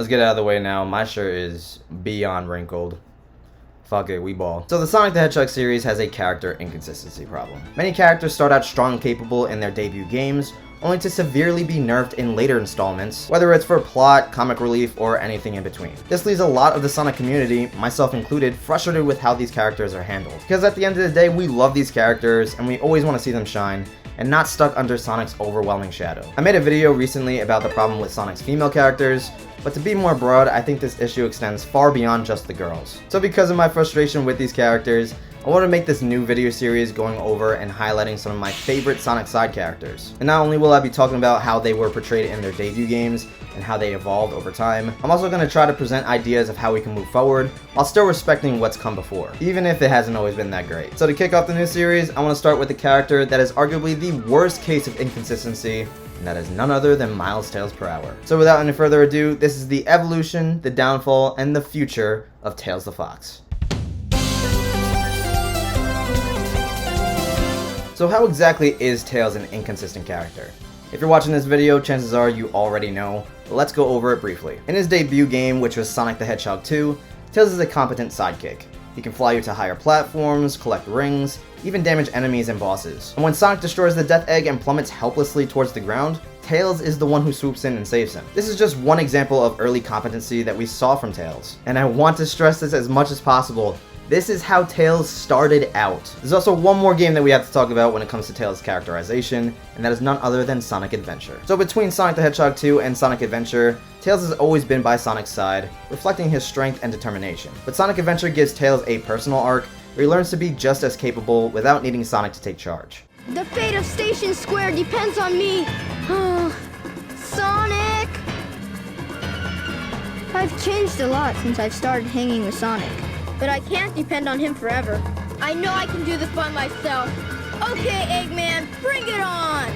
Let's get it out of the way now. My shirt is beyond wrinkled. Fuck it, we ball. So the Sonic the Hedgehog series has a character inconsistency problem. Many characters start out strong and capable in their debut games, only to severely be nerfed in later installments, whether it's for plot, comic relief, or anything in between. This leaves a lot of the Sonic community, myself included, frustrated with how these characters are handled. Because at the end of the day, we love these characters, and we always want to see them shine, and not stuck under Sonic's overwhelming shadow. I made a video recently about the problem with Sonic's female characters, but to be more broad, I think this issue extends far beyond just the girls. So because of my frustration with these characters, I want to make this new video series going over and highlighting some of my favorite Sonic side characters. And not only will I be talking about how they were portrayed in their debut games and how they evolved over time, I'm also going to try to present ideas of how we can move forward while still respecting what's come before, even if it hasn't always been that great. So to kick off the new series, I want to start with the character that is arguably the worst case of inconsistency, and that is none other than Miles Tails per Hour. So without any further ado, this is the evolution, the downfall, and the future of Tails the Fox. So how exactly is Tails an inconsistent character? If you're watching this video, chances are you already know, but let's go over it briefly. In his debut game, which was Sonic the Hedgehog 2, Tails is a competent sidekick. He can fly you to higher platforms, collect rings, even damage enemies and bosses. And when Sonic destroys the Death Egg and plummets helplessly towards the ground, Tails is the one who swoops in and saves him. This is just one example of early competency that we saw from Tails. And I want to stress this as much as possible. This is how Tails started out. There's also one more game that we have to talk about when it comes to Tails' characterization, and that is none other than Sonic Adventure. So between Sonic the Hedgehog 2 and Sonic Adventure, Tails has always been by Sonic's side, reflecting his strength and determination. But Sonic Adventure gives Tails a personal arc, where he learns to be just as capable without needing Sonic to take charge. The fate of Station Square depends on me. Sonic! I've changed a lot since I've started hanging with Sonic. But I can't depend on him forever. I know I can do this by myself. Okay, Eggman, bring it on!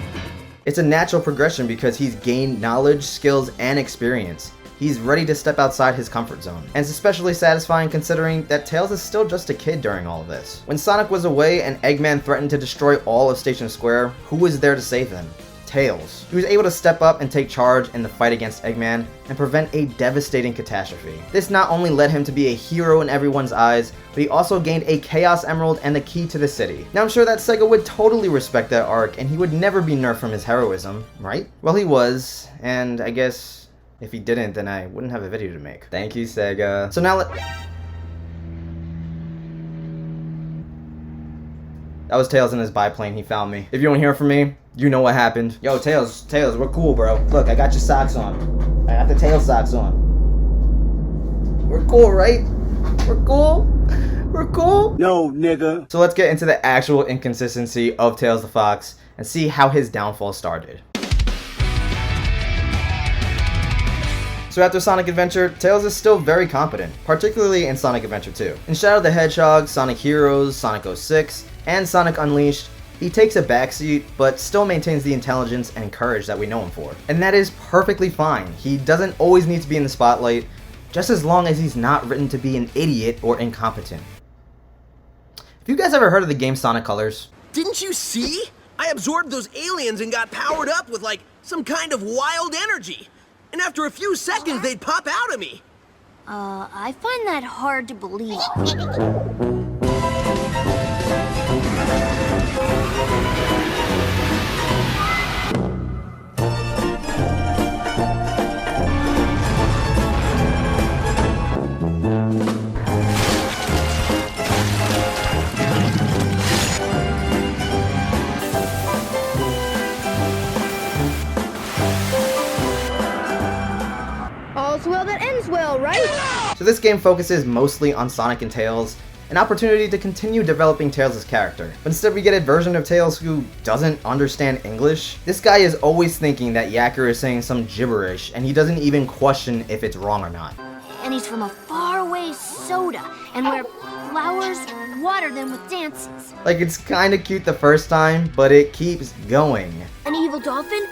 It's a natural progression because he's gained knowledge, skills, and experience. He's ready to step outside his comfort zone. And it's especially satisfying considering that Tails is still just a kid during all of this. When Sonic was away and Eggman threatened to destroy all of Station Square, who was there to save them? Tails. He was able to step up and take charge in the fight against Eggman and prevent a devastating catastrophe. This not only led him to be a hero in everyone's eyes, but he also gained a Chaos Emerald and the key to the city. Now I'm sure that SEGA would totally respect that arc and he would never be nerfed from his heroism, right? Well, he was, and I guess if he didn't, then I wouldn't have a video to make. Thank you, SEGA. So now that was Tails in his biplane, he found me. If you don't hear from me, you know what happened. Yo, Tails, we're cool, bro. Look, I got your socks on. I got the Tails socks on. We're cool, right? We're cool? We're cool? No, nigga. So let's get into the actual inconsistency of Tails the Fox and see how his downfall started. So after Sonic Adventure, Tails is still very competent, particularly in Sonic Adventure 2. In Shadow the Hedgehog, Sonic Heroes, Sonic 06, and Sonic Unleashed, he takes a backseat, but still maintains the intelligence and courage that we know him for. And that is perfectly fine. He doesn't always need to be in the spotlight, just as long as he's not written to be an idiot or incompetent. Have you guys ever heard of the game Sonic Colors? Didn't you see? I absorbed those aliens and got powered up with like some kind of wild energy. And after a few seconds, they'd pop out of me. I find that hard to believe. All's well that ends well, right? So this game focuses mostly on Sonic and Tails, an opportunity to continue developing Tails' character. But instead we get a version of Tails who doesn't understand English. This guy is always thinking that Yacker is saying some gibberish, and he doesn't even question if it's wrong or not. And he's from a faraway soda, and where flowers water them with dances. Like, it's kinda cute the first time, but it keeps going. An evil dolphin?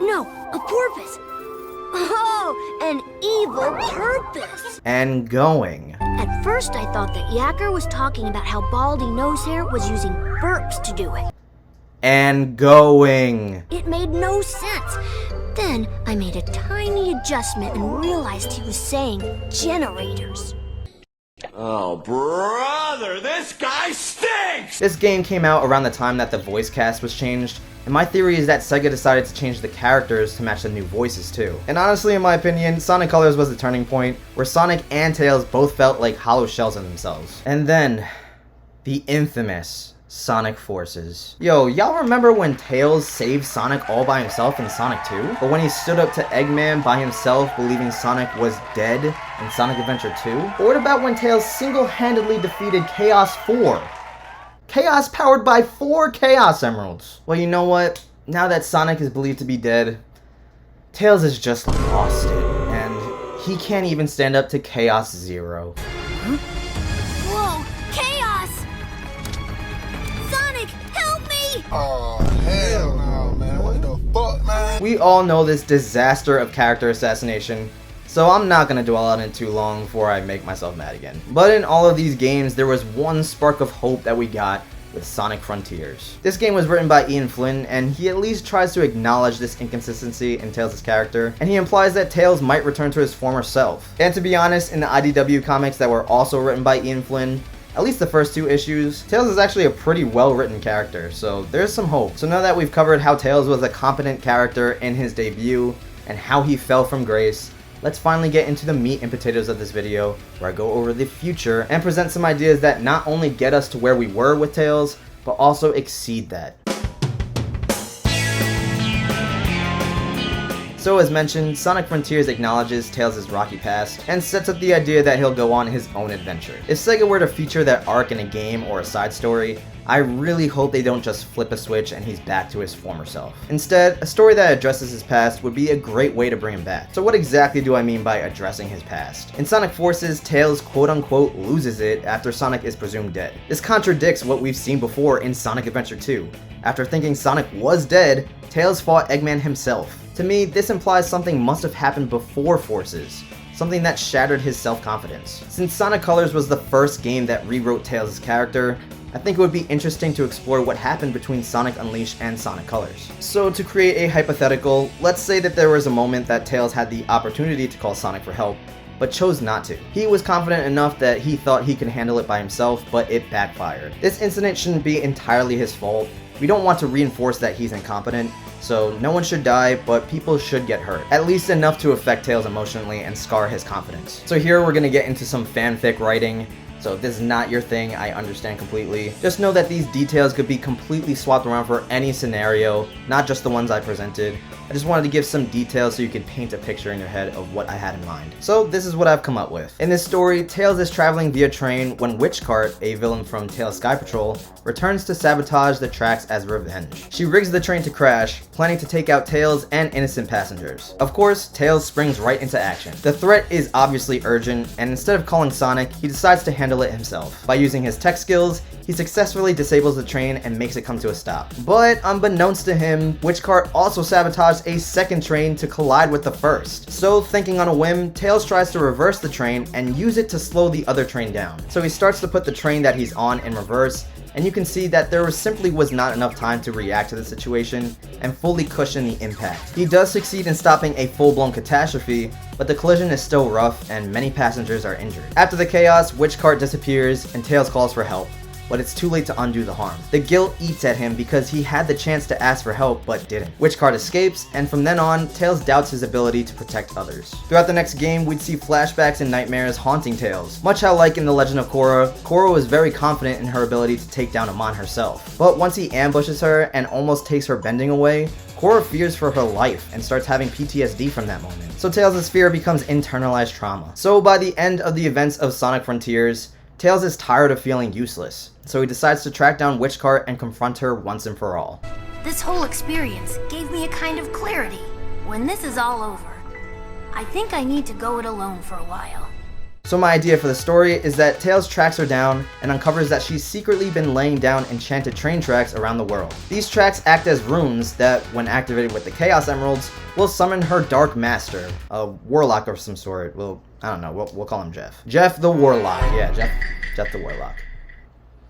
No, a porpoise. Oh, an evil purpose. And going. At first I thought that Yacker was talking about how Baldy Nosehair was using burps to do it. And going. It made no sense. Then I made a tiny adjustment and realized he was saying generators. Oh, brother, this guy stinks! This game came out around the time that the voice cast was changed, and my theory is that SEGA decided to change the characters to match the new voices too. And honestly, in my opinion, Sonic Colors was the turning point, where Sonic and Tails both felt like hollow shells in themselves. And then, the infamous Sonic Forces. Yo, y'all remember when Tails saved Sonic all by himself in Sonic 2? Or when he stood up to Eggman by himself believing Sonic was dead in Sonic Adventure 2? Or what about when Tails single-handedly defeated Chaos 4? Chaos powered by 4 Chaos Emeralds. Well, you know what? Now that Sonic is believed to be dead, Tails has just lost it, and he can't even stand up to Chaos Zero. Huh? Whoa, Chaos! Sonic, help me! Oh, hell no, man. What the fuck, man? We all know this disaster of character assassination, so I'm not gonna dwell on it too long before I make myself mad again. But in all of these games, there was one spark of hope that we got with Sonic Frontiers. This game was written by Ian Flynn, and he at least tries to acknowledge this inconsistency in Tails' character, and he implies that Tails might return to his former self. And to be honest, in the IDW comics that were also written by Ian Flynn, at least the first 2 issues, Tails is actually a pretty well-written character, so there's some hope. So now that we've covered how Tails was a competent character in his debut, and how he fell from grace, let's finally get into the meat and potatoes of this video, where I go over the future and present some ideas that not only get us to where we were with Tails, but also exceed that. So as mentioned, Sonic Frontiers acknowledges Tails' rocky past, and sets up the idea that he'll go on his own adventure. If SEGA were to feature that arc in a game or a side story, I really hope they don't just flip a switch and he's back to his former self. Instead, a story that addresses his past would be a great way to bring him back. So what exactly do I mean by addressing his past? In Sonic Forces, Tails quote-unquote loses it after Sonic is presumed dead. This contradicts what we've seen before in Sonic Adventure 2. After thinking Sonic was dead, Tails fought Eggman himself. To me, this implies something must have happened before Forces, something that shattered his self-confidence. Since Sonic Colors was the first game that rewrote Tails' character, I think it would be interesting to explore what happened between Sonic Unleashed and Sonic Colors. So to create a hypothetical, let's say that there was a moment that Tails had the opportunity to call Sonic for help, but chose not to. He was confident enough that he thought he could handle it by himself, but it backfired. This incident shouldn't be entirely his fault. We don't want to reinforce that he's incompetent, so no one should die, but people should get hurt. At least enough to affect Tails emotionally and scar his confidence. So here we're gonna get into some fanfic writing. So if this is not your thing, I understand completely. Just know that these details could be completely swapped around for any scenario, not just the ones I presented. I just wanted to give some details so you could paint a picture in your head of what I had in mind. So this is what I've come up with. In this story, Tails is traveling via train when Witchcart, a villain from Tails Sky Patrol, returns to sabotage the tracks as revenge. She rigs the train to crash, planning to take out Tails and innocent passengers. Of course, Tails springs right into action. The threat is obviously urgent, and instead of calling Sonic, he decides to handle it himself. By using his tech skills, he successfully disables the train and makes it come to a stop. But unbeknownst to him, Witchcart also sabotaged a second train to collide with the first. So thinking on a whim, Tails tries to reverse the train and use it to slow the other train down. So he starts to put the train that he's on in reverse, and you can see that there simply was not enough time to react to the situation and fully cushion the impact. He does succeed in stopping a full-blown catastrophe, but the collision is still rough and many passengers are injured. After the chaos, Witchcart disappears and Tails calls for help, but it's too late to undo the harm. The guilt eats at him because he had the chance to ask for help but didn't. Witchcart escapes, and from then on, Tails doubts his ability to protect others. Throughout the next game, we'd see flashbacks and nightmares haunting Tails. Much how like in The Legend of Korra, Korra was very confident in her ability to take down Amon herself. But once he ambushes her and almost takes her bending away, Korra fears for her life and starts having PTSD from that moment. So Tails' fear becomes internalized trauma. So by the end of the events of Sonic Frontiers, Tails is tired of feeling useless, so he decides to track down Witchcart and confront her once and for all. This whole experience gave me a kind of clarity. When this is all over, I think I need to go it alone for a while. So my idea for the story is that Tails tracks her down and uncovers that she's secretly been laying down enchanted train tracks around the world. These tracks act as runes that, when activated with the Chaos Emeralds, will summon her Dark Master, a warlock of some sort. Well, I don't know, we'll call him Jeff. Jeff the Warlock, yeah, Jeff the Warlock.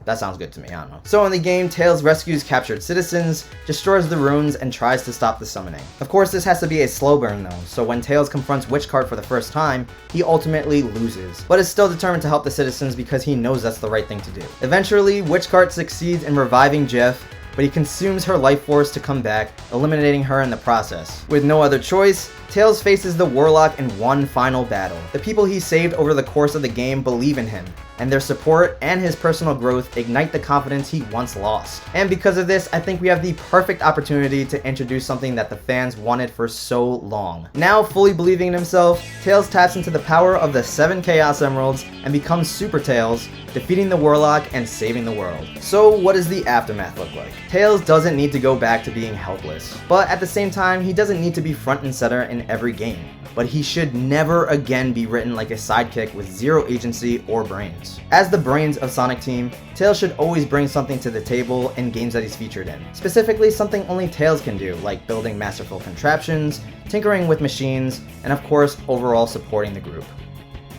That sounds good to me, I don't know. So in the game, Tails rescues captured citizens, destroys the ruins, and tries to stop the summoning. Of course, this has to be a slow burn though, so when Tails confronts Witchcart for the first time, he ultimately loses, but is still determined to help the citizens because he knows that's the right thing to do. Eventually, Witchcart succeeds in reviving Jeff, but he consumes her life force to come back, eliminating her in the process. With no other choice, Tails faces the Warlock in one final battle. The people he saved over the course of the game believe in him, and their support and his personal growth ignite the confidence he once lost. And because of this, I think we have the perfect opportunity to introduce something that the fans wanted for so long. Now fully believing in himself, Tails taps into the power of the 7 Chaos Emeralds and becomes Super Tails, defeating the Warlock and saving the world. So what does the aftermath look like? Tails doesn't need to go back to being helpless, but at the same time, he doesn't need to be front and center in every game. But he should never again be written like a sidekick with zero agency or brains. As the brains of Sonic Team, Tails should always bring something to the table in games that he's featured in. Specifically something only Tails can do, like building masterful contraptions, tinkering with machines, and of course overall supporting the group.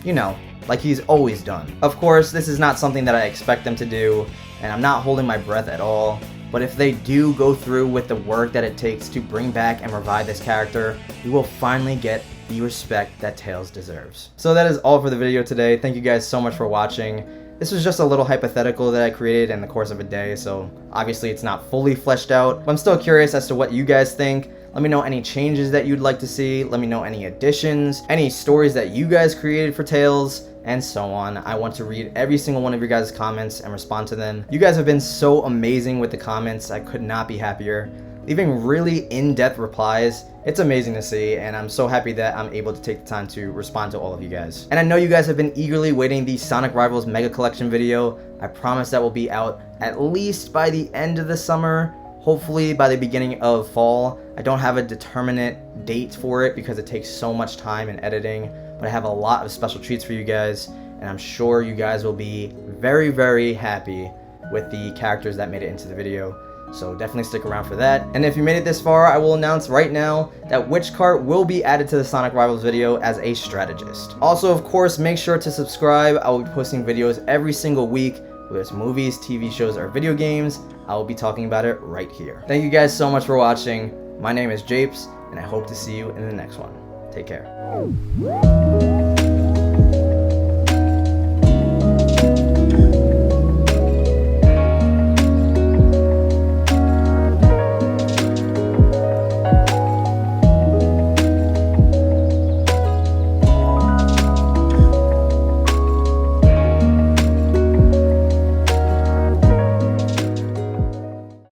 You know, like he's always done. Of course, this is not something that I expect them to do, and I'm not holding my breath at all. But if they do go through with the work that it takes to bring back and revive this character, we will finally get the respect that Tails deserves. So that is all for the video today. Thank you guys so much for watching. This was just a little hypothetical that I created in the course of a day, so obviously it's not fully fleshed out, but I'm still curious as to what you guys think. Let me know any changes that you'd like to see. Let me know any additions, any stories that you guys created for Tails, and so on. I want to read every single one of your guys' comments and respond to them. You guys have been so amazing with the comments. I could not be happier. Leaving really in-depth replies. It's amazing to see, and I'm so happy that I'm able to take the time to respond to all of you guys. And I know you guys have been eagerly waiting the Sonic Rivals Mega Collection video. I promise that will be out at least by the end of the summer, hopefully by the beginning of fall. I don't have a determinate date for it because it takes so much time in editing, but I have a lot of special treats for you guys, and I'm sure you guys will be very, very happy with the characters that made it into the video. So definitely stick around for that. And if you made it this far, I will announce right now that Witchcart will be added to the Sonic Rivals video as a strategist. Also, of course, make sure to subscribe. I will be posting videos every single week, whether it's movies, TV shows, or video games. I will be talking about it right here. Thank you guys so much for watching. My name is Japes, and I hope to see you in the next one. Take care.